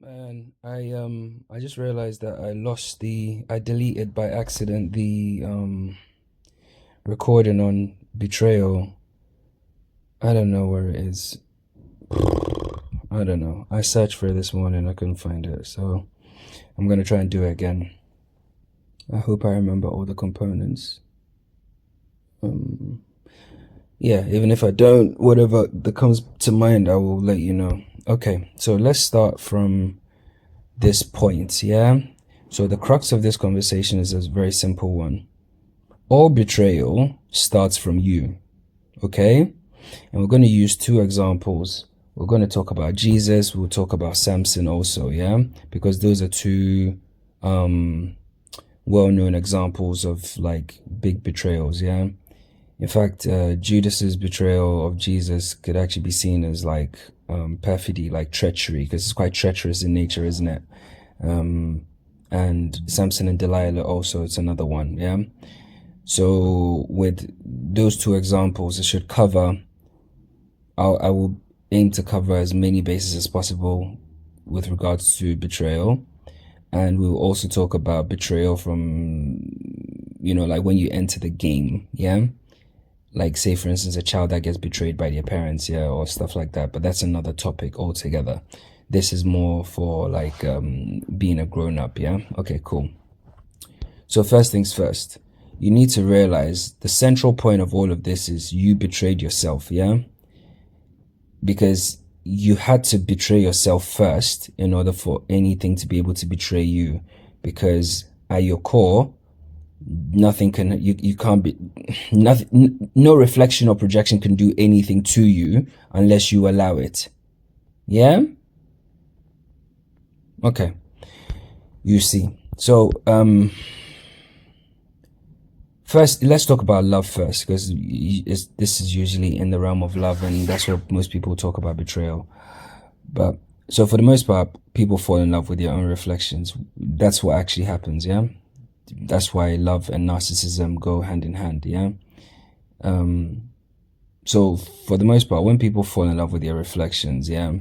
Man, I just realized that I deleted by accident the recording on betrayal. I don't know where it is. I don't know. I searched for it this morning, I couldn't find it. So I'm gonna try and do it again. I hope I remember all the components. Yeah, even if I don't, whatever that comes to mind, I will let you know. Okay, so let's start from this point, yeah? So the crux of this conversation is a very simple one. All betrayal starts from you, okay? And we're going to use two examples. We're going to talk about Jesus, we'll talk about Samson also, yeah? Because those are two well-known examples of like big betrayals, yeah? In fact, Judas's betrayal of Jesus could actually be seen as like perfidy, like treachery, because it's quite treacherous in nature, isn't it? And Samson and Delilah also, it's another one, yeah? So with those two examples, it should cover, I will aim to cover as many bases as possible with regards to betrayal. And we'll also talk about betrayal from, like when you enter the game, yeah? Like say for instance, a child that gets betrayed by their parents, yeah, or stuff like that. But that's another topic altogether. This is more for like being a grown-up, yeah? Okay, cool. So first things first, you need to realize the central point of all of this is you betrayed yourself, yeah? Because you had to betray yourself first in order for anything to be able to betray you. Because at your core, nothing can, you can't be, nothing, no reflection or projection can do anything to you unless you allow it. Yeah? Okay. You see. So, first, let's talk about love first, because this is usually in the realm of love, and that's what most people talk about betrayal. But, so for the most part, people fall in love with their own reflections. That's what actually happens, yeah? That's why love and narcissism go hand in hand, yeah? So for the most part, when people fall in love with their reflections, yeah,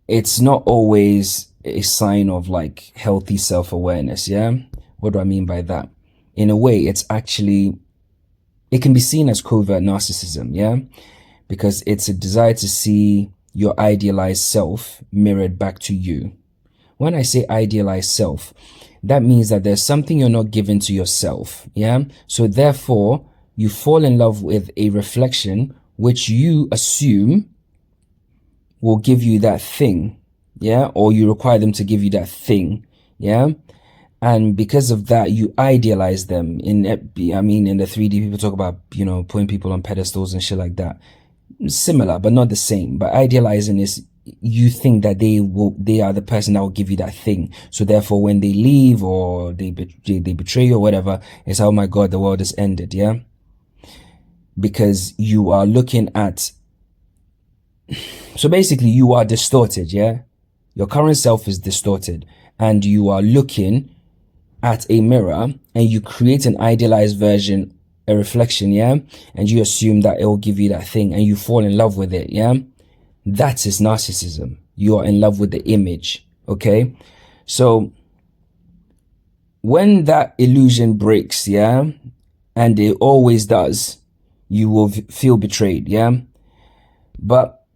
it's not always a sign of like healthy self-awareness, yeah? What do I mean by that? In a way, it can be seen as covert narcissism, yeah? Because it's a desire to see your idealized self mirrored back to you. When I say idealized self, that means that there's something you're not giving to yourself, yeah? So therefore, you fall in love with a reflection which you assume will give you that thing, yeah? Or you require them to give you that thing, yeah? And because of that, you idealize them. In the 3D, people talk about, putting people on pedestals and shit like that. Similar, but not the same. But idealizing is you think that they are the person that will give you that thing. So therefore, when they leave or they betray you or whatever, it's, oh my God, the world has ended, yeah? Because you are looking at, so basically you are distorted, yeah? Your current self is distorted, and you are looking at a mirror and you create an idealized version, a reflection, yeah? And you assume that it will give you that thing and you fall in love with it, yeah? That is narcissism. You are in love with the image, okay? So when that illusion breaks, yeah, and it always does, you will feel betrayed, yeah? But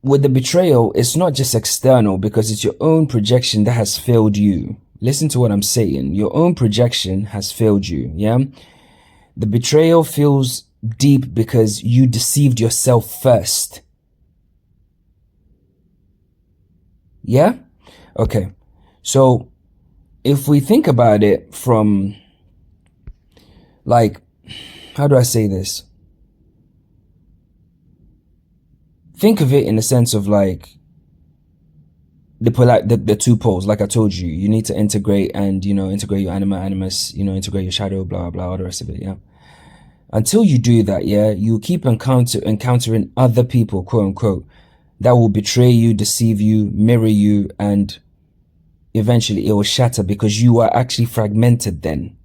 with the betrayal, it's not just external, because it's your own projection that has failed you. Listen to what I'm saying. Your own projection has failed you, yeah? The betrayal feels deep because you deceived yourself first. Yeah? Okay. So if we think about it from, like, how do I say this? Think of it in the sense of like the two poles. Like I told you, you need to integrate and, integrate your anima, animus, integrate your shadow, blah, blah, all the rest of it, yeah? Until you do that, yeah, you keep encountering other people, quote unquote, that will betray you, deceive you, mirror you, and eventually it will shatter because you are actually fragmented then.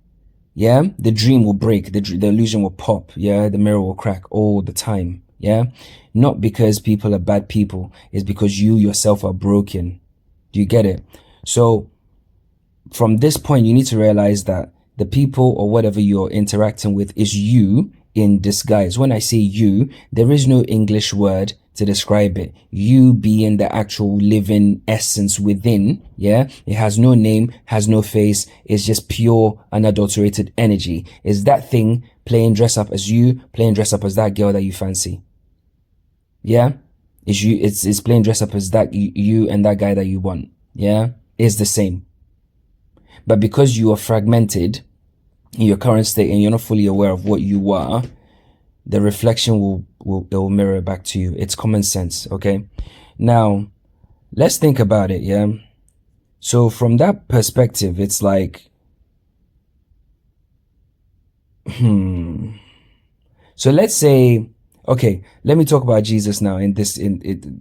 Yeah, the dream will break, the illusion will pop, yeah, the mirror will crack all the time, Yeah. Not because people are bad people. It's because you yourself are broken. Do you get it? So from this point, you need to realize that the people or whatever you're interacting with is you in disguise. When I say you, there is no English word to describe it. You being the actual living essence within. Yeah. It has no name, has no face. It's just pure unadulterated energy. Is that thing playing dress up as you, playing dress up as that girl that you fancy. Yeah. It's playing dress up as that you and that guy that you want. Yeah. It's the same. But because you are fragmented in your current state and you're not fully aware of what you are, the reflection will mirror back to you. It's common sense, okay? Now, let's think about it, yeah? So from that perspective, it's like, So let's say, okay, let me talk about Jesus now in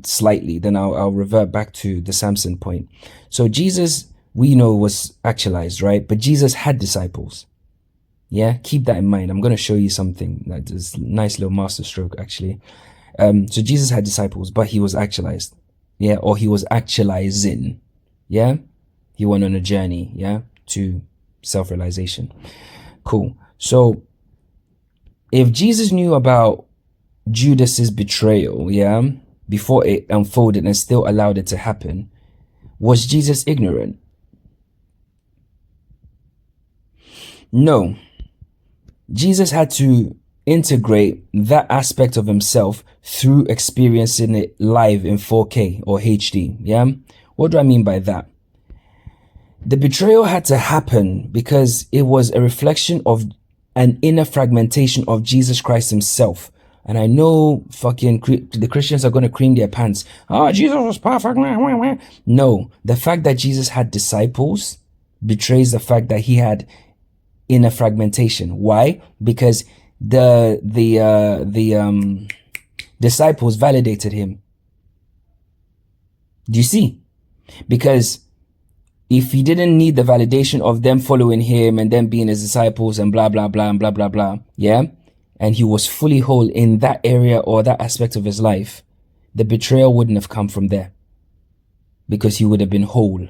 slightly, then I'll revert back to the Samson point. So Jesus, we know, was actualized, right? But Jesus had disciples. Yeah, keep that in mind. I'm going to show you something that is a nice little master stroke, actually. So Jesus had disciples, but he was actualized. Yeah, or he was actualizing. Yeah, he went on a journey, yeah, to self-realization. Cool. So if Jesus knew about Judas's betrayal, yeah, before it unfolded and still allowed it to happen, was Jesus ignorant? No. Jesus had to integrate that aspect of himself through experiencing it live in 4K or HD. Yeah. What do I mean by that? The betrayal had to happen because it was a reflection of an inner fragmentation of Jesus Christ himself. And I know the Christians are going to cream their pants. Oh, Jesus was perfect. No, the fact that Jesus had disciples betrays the fact that he had inner fragmentation. Why? Because the disciples validated him. Do you see? Because if he didn't need the validation of them following him and them being his disciples and blah, blah, blah, and blah, blah, blah, yeah, and he was fully whole in that area or that aspect of his life, the betrayal wouldn't have come from there because he would have been whole.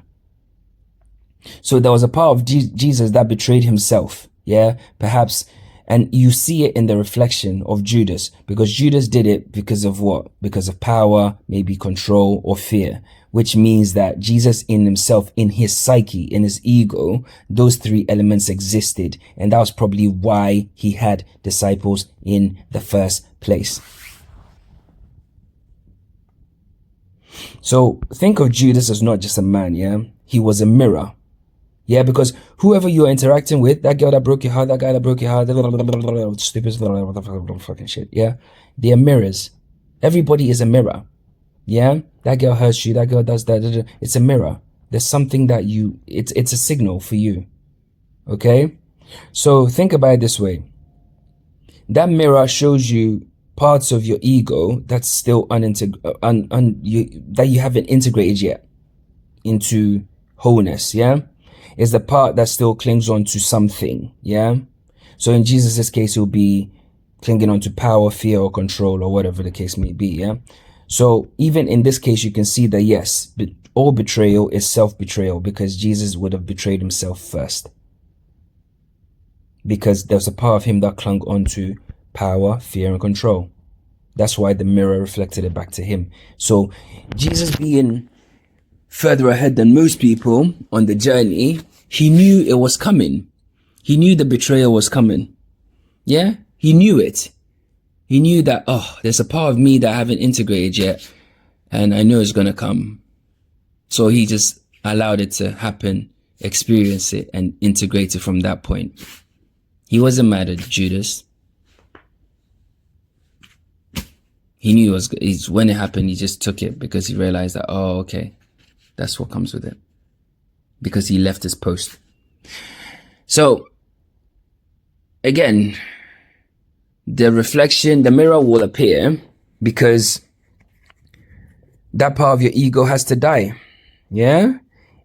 So there was a part of Jesus that betrayed himself, yeah, perhaps, and you see it in the reflection of Judas, because Judas did it because of what? Because of power, maybe control or fear, which means that Jesus in himself, in his psyche, in his ego, those three elements existed, and that was probably why he had disciples in the first place. So think of Judas as not just a man, yeah? He was a mirror. Yeah, because whoever you're interacting with, that girl that broke your heart, that guy that broke your heart, stupid fucking shit, yeah? They are mirrors. Everybody is a mirror. Yeah? That girl hurts you, that girl does that. It's a mirror. There's something that it's a signal for you. Okay? So think about it this way. That mirror shows you parts of your ego that's still that you haven't integrated yet into wholeness, yeah? Is the part that still clings on to something, yeah? So in Jesus' case, it will be clinging on to power, fear, or control, or whatever the case may be, yeah? So even in this case, you can see that yes, all betrayal is self-betrayal because Jesus would have betrayed himself first. Because there's a part of him that clung on to power, fear, and control. That's why the mirror reflected it back to him. So Jesus being further ahead than most people on the journey, he knew it was coming. He knew the betrayal was coming. Yeah, he knew it. He knew that, oh, there's a part of me that I haven't integrated yet, and I know it's going to come. So he just allowed it to happen, experience it, and integrate it from that point. He wasn't mad at Judas. He knew when it happened, he just took it because he realized that, oh, okay. That's what comes with it. Because he left his post. So, again, the reflection, the mirror will appear because that part of your ego has to die. Yeah?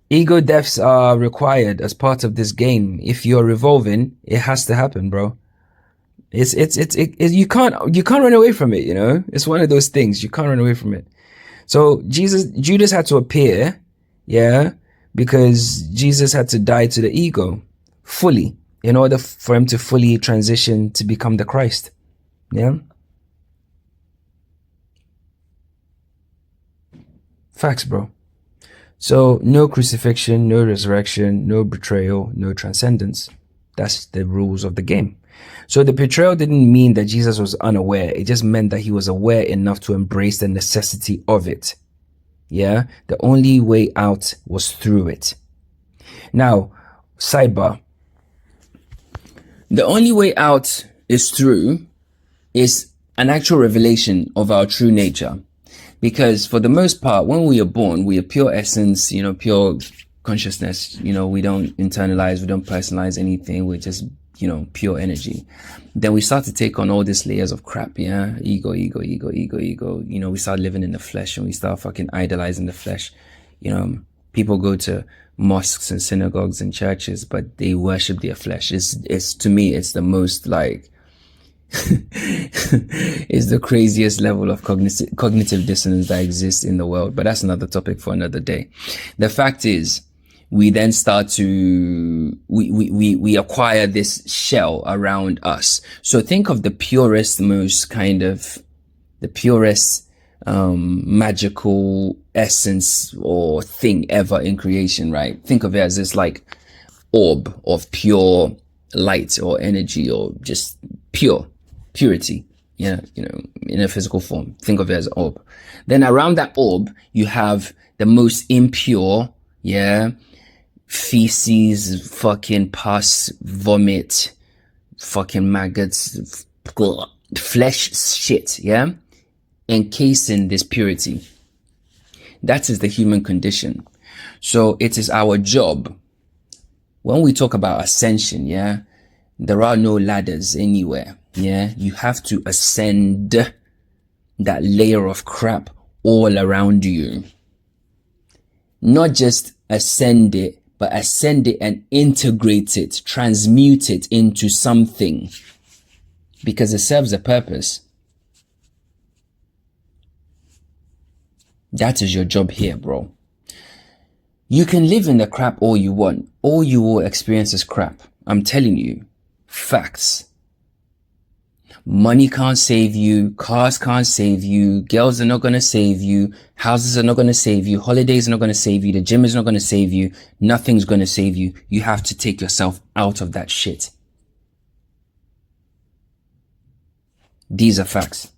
Ego deaths are required as part of this game. If you're revolving, it has to happen, bro. You can't run away from it, you know? It's one of those things. You can't run away from it. So Judas had to appear, yeah, because Jesus had to die to the ego fully in order for him to fully transition to become the Christ. Yeah. Facts, bro. So no crucifixion, no resurrection, no betrayal, no transcendence. That's the rules of the game. So the betrayal didn't mean that Jesus was unaware. It just meant that he was aware enough to embrace the necessity of it. Yeah. The only way out was through it. Now, sidebar. The only way out is through is an actual revelation of our true nature. Because for the most part, when we are born, we are pure essence, you know, pure consciousness. You know, we don't internalize, we don't personalize anything. We're just, you know, pure energy. Then we start to take on all these layers of crap. Yeah. Ego. You know, we start living in the flesh and we start fucking idolizing the flesh. You know, people go to mosques and synagogues and churches, but they worship their flesh. It's to me, it's the most like, is the craziest level of cognitive dissonance that exists in the world. But that's another topic for another day. The fact is, we then start to, we acquire this shell around us. So think of the purest, most kind of, the purest, magical essence or thing ever in creation, right? Think of it as this like orb of pure light or energy or just purity, yeah, you know, in a physical form. Think of it as an orb. Then around that orb, you have the most impure, yeah, feces, fucking pus, vomit, fucking maggots, flesh shit, yeah, encasing this purity. That is the human condition. So it is our job. When we talk about ascension, yeah, there are no ladders anywhere. Yeah, you have to ascend that layer of crap all around you. Not just ascend it, but ascend it and integrate it, transmute it into something. Because it serves a purpose. That is your job here, bro. You can live in the crap all you want. All you will experience is crap. I'm telling you. Facts. Money can't save you. Cars can't save you. Girls are not going to save you. Houses are not going to save you. Holidays are not going to save you. The gym is not going to save you. Nothing's going to save you. You have to take yourself out of that shit. These are facts.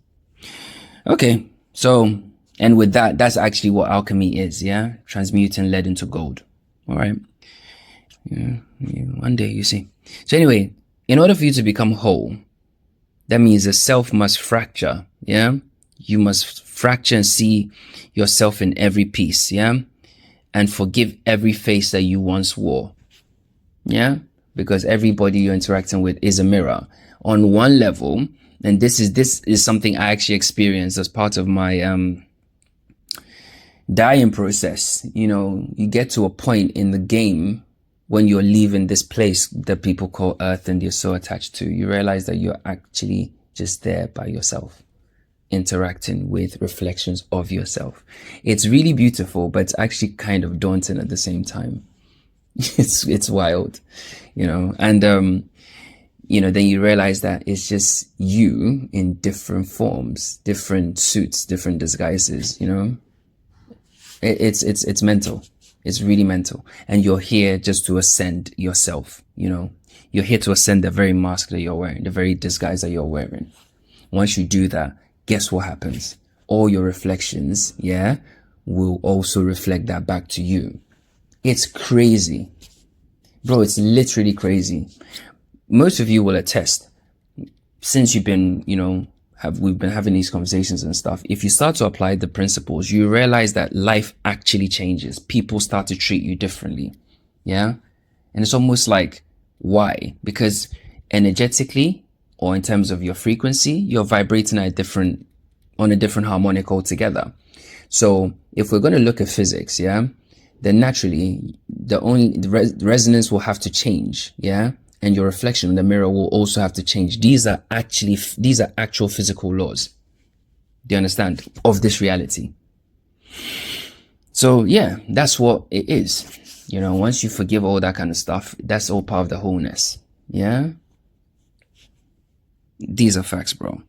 Okay. So, and with that, that's actually what alchemy is. Yeah. Transmuting lead into gold. All right. Yeah. One day you see. So anyway, in order for you to become whole, that means the self must fracture, yeah? You must fracture and see yourself in every piece, yeah? And forgive every face that you once wore, yeah? Because everybody you're interacting with is a mirror. On one level, and this is something I actually experienced as part of my dying process. You know, you get to a point in the game when you're leaving this place that people call Earth and you're so attached to, you realize that you're actually just there by yourself, interacting with reflections of yourself. It's really beautiful, but it's actually kind of daunting at the same time. It's wild, you know, and, you know, then you realize that it's just you in different forms, different suits, different disguises, you know, it's mental. It's really mental. And you're here just to ascend yourself, you know. You're here to ascend the very mask that you're wearing, the very disguise that you're wearing. Once you do that, guess what happens? All your reflections, yeah, will also reflect that back to you. It's crazy. Bro, it's literally crazy. Most of you will attest, since you've been, you know, we've been having these conversations and stuff. If you start to apply the principles, you realize that life actually changes. People start to treat you differently. Yeah. And it's almost like, why? Because energetically, or in terms of your frequency, you're vibrating on a different harmonic altogether. So if we're going to look at physics, yeah, then naturally the resonance will have to change. Yeah. and your reflection in the mirror will also have to change. These are actual physical laws. Do you understand? Of this reality. So yeah, that's what it is. You know, once you forgive all that kind of stuff, that's all part of the wholeness. Yeah. These are facts, bro.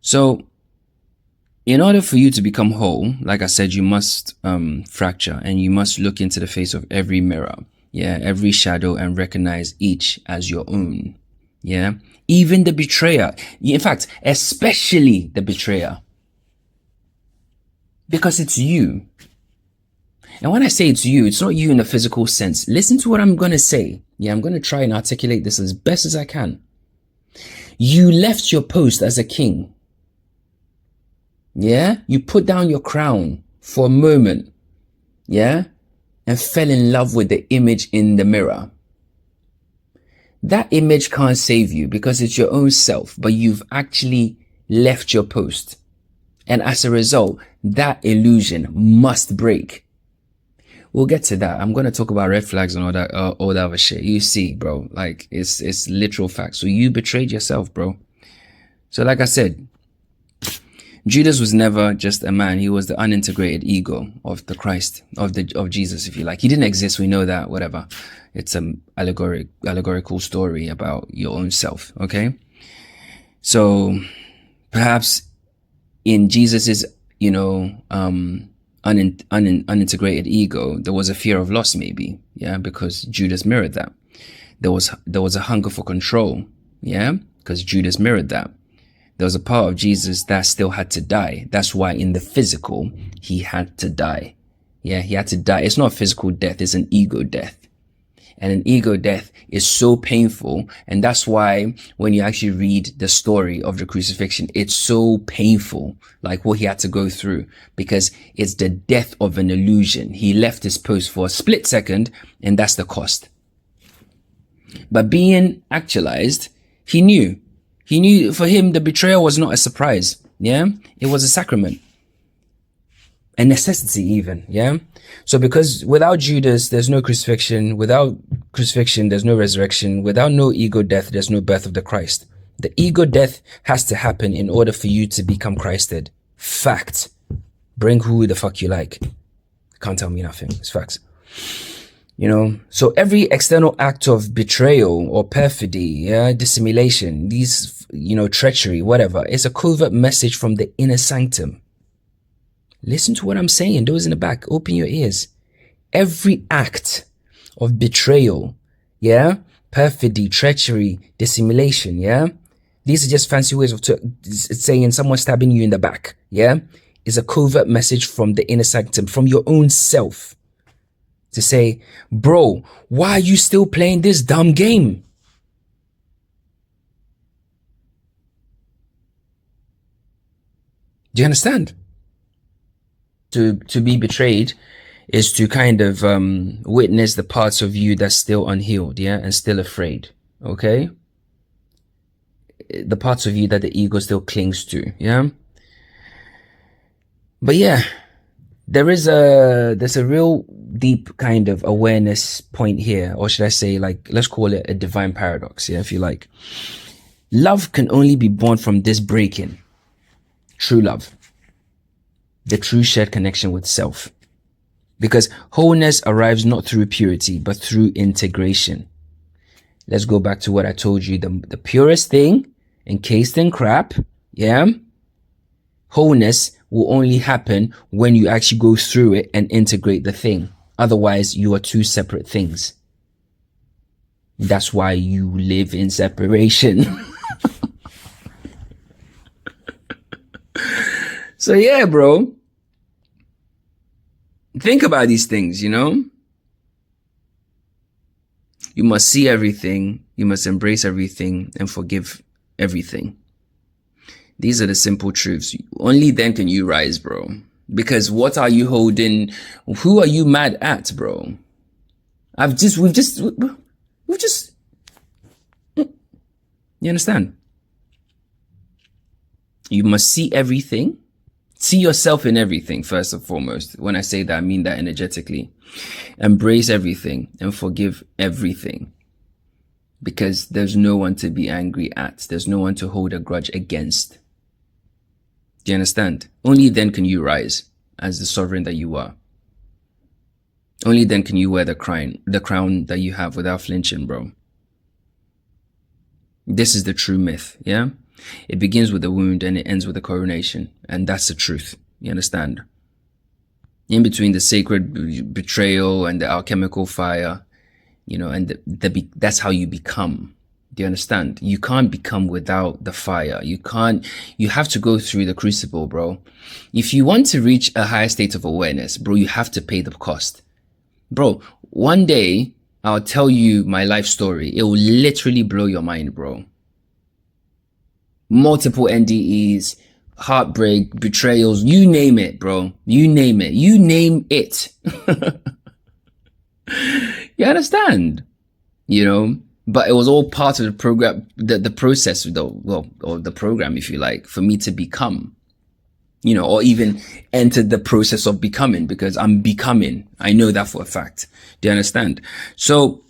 So in order for you to become whole, like I said, you must fracture, and you must look into the face of every mirror. Yeah, every shadow, and recognize each as your own. Yeah, even the betrayer. In fact, especially the betrayer. Because it's you. And when I say it's you, it's not you in the physical sense. Listen to what I'm going to say. Yeah, I'm going to try and articulate this as best as I can. You left your post as a king. Yeah, you put down your crown for a moment. Yeah, and fell in love with the image in the mirror. That image can't save you because it's your own self, but you've actually left your post. And as a result, that illusion must break. We'll get to that. I'm going to talk about red flags and all that other shit. You see, bro, like it's literal facts. So you betrayed yourself, bro. So like I said, Judas was never just a man. He was the unintegrated ego of the Christ, of Jesus, if you like. He didn't exist. We know that, whatever. It's an allegorical story about your own self. Okay. So perhaps in Jesus's, unintegrated ego, there was a fear of loss, maybe. Yeah. Because Judas mirrored that. There was a hunger for control. Yeah. Because Judas mirrored that. There was a part of Jesus that still had to die. That's why in the physical, he had to die. Yeah, he had to die. It's not a physical death. It's an ego death. And an ego death is so painful. And that's why when you actually read the story of the crucifixion, it's so painful, like what he had to go through, because it's the death of an illusion. He left his post for a split second, and that's the cost. But being actualized, he knew for him, the betrayal was not a surprise. Yeah. It was a sacrament, a necessity even. Yeah. So because without Judas, there's no crucifixion. Without crucifixion, there's no resurrection. Without no ego death, there's no birth of the Christ. The ego death has to happen in order for you to become Christed. Fact. Bring who the fuck you like. Can't tell me nothing. It's facts. So every external act of betrayal or perfidy, dissimulation, these, treachery, whatever, is a covert message from the inner sanctum. Listen to what I'm saying. Those in the back, open your ears. Every act of betrayal, perfidy, treachery, dissimulation, these are just fancy ways of saying someone stabbing you in the back, is a covert message from the inner sanctum, from your own self. To say, bro, why are you still playing this dumb game? Do you understand? To be betrayed is to kind of witness the parts of you that's still unhealed, and still afraid, okay? The parts of you that the ego still clings to, But there's a real deep kind of awareness point here, or should I say, like, let's call it a divine paradox, if you like. Love can only be born from this breaking. True love. The true shared connection with self. Because wholeness arrives not through purity, but through integration. Let's go back to what I told you. The purest thing, encased in crap, wholeness will only happen when you actually go through it and integrate the thing. Otherwise, you are two separate things. That's why you live in separation. So yeah, bro. Think about these things, You must see everything. You must embrace everything and forgive everything. These are the simple truths. Only then can you rise, bro. Because what are you holding? Who are you mad at, bro? We've just, you understand? You must see everything. See yourself in everything, first and foremost. When I say that, I mean that energetically. Embrace everything and forgive everything. because there's no one to be angry at. There's no one to hold a grudge against. Do you understand? Only then can you rise as the sovereign that you are. Only then can you wear the crown that you have without flinching, bro. This is the true myth, yeah? It begins with a wound and it ends with a coronation. And that's the truth. You understand? In between the sacred betrayal and the alchemical fire, you know, and that's how you become. Do you understand? You can't become without the fire. You have to go through the crucible, bro. If you want to reach a higher state of awareness, bro, you have to pay the cost. Bro, one day I'll tell you my life story. It will literally blow your mind, bro. Multiple NDEs, heartbreak, betrayals, you name it, bro. You name it. You name it. You understand? You know? But it was all part of the program, the process, or the program, if you like, for me to become, you know, or even enter the process of becoming, because I'm becoming. I know that for a fact. Do you understand? So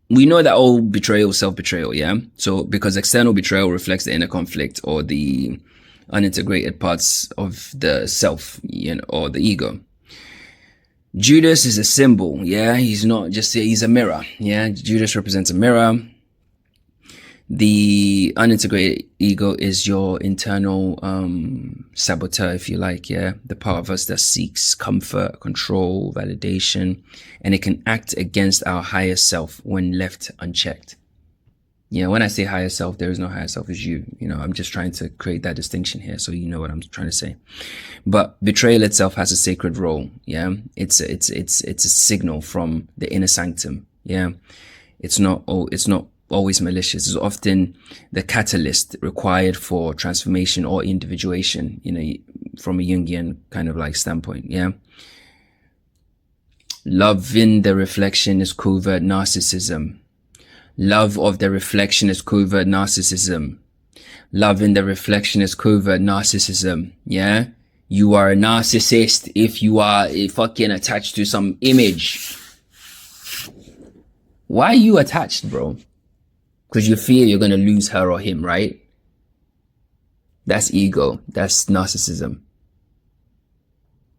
we know that all betrayal, self-betrayal, yeah? So because external betrayal reflects the inner conflict or the unintegrated parts of the self, you know, or the ego. Judas is a symbol, yeah? He's not just, he's a mirror, yeah? Judas represents a mirror. The unintegrated ego is your internal saboteur, if you like, yeah? The part of us that seeks comfort, control, validation, and it can act against our higher self when left unchecked. Yeah, when I say higher self, there is no higher self, it's you. You know, I'm just trying to create that distinction here so you know what I'm trying to say. But betrayal itself has a sacred role, yeah? It's a signal from the inner sanctum, yeah? It's not always malicious. It's often the catalyst required for transformation or individuation, you know, from a Jungian kind of like standpoint, yeah? Love in the reflection is covert narcissism. Love of the reflection is covert narcissism. Love in the reflection is covert narcissism. Yeah? You are a narcissist if you are fucking attached to some image. Why are you attached, bro? Because you fear you're going to lose her or him, right? That's ego. That's narcissism.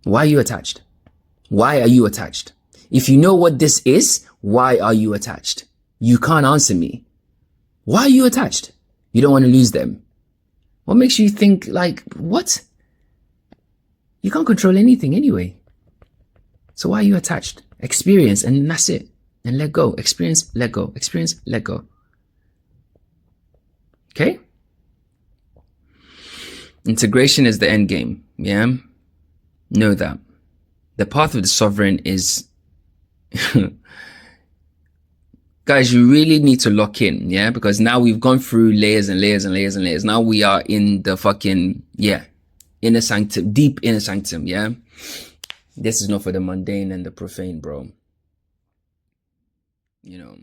Why are you attached? Why are you attached? If you know what this is, why are you attached? You can't answer me. Why are you attached? You don't want to lose them. What makes you think like, what? You can't control anything anyway. So why are you attached? Experience and that's it. And let go. Experience, let go. Experience, let go. Okay? Integration is the end game. Yeah? Know that. The path of the sovereign is... Guys, you really need to lock in, yeah? Because now we've gone through layers and layers and layers and layers. Now we are in the fucking, yeah, inner sanctum, deep inner sanctum, yeah? This is not for the mundane and the profane, bro. You know.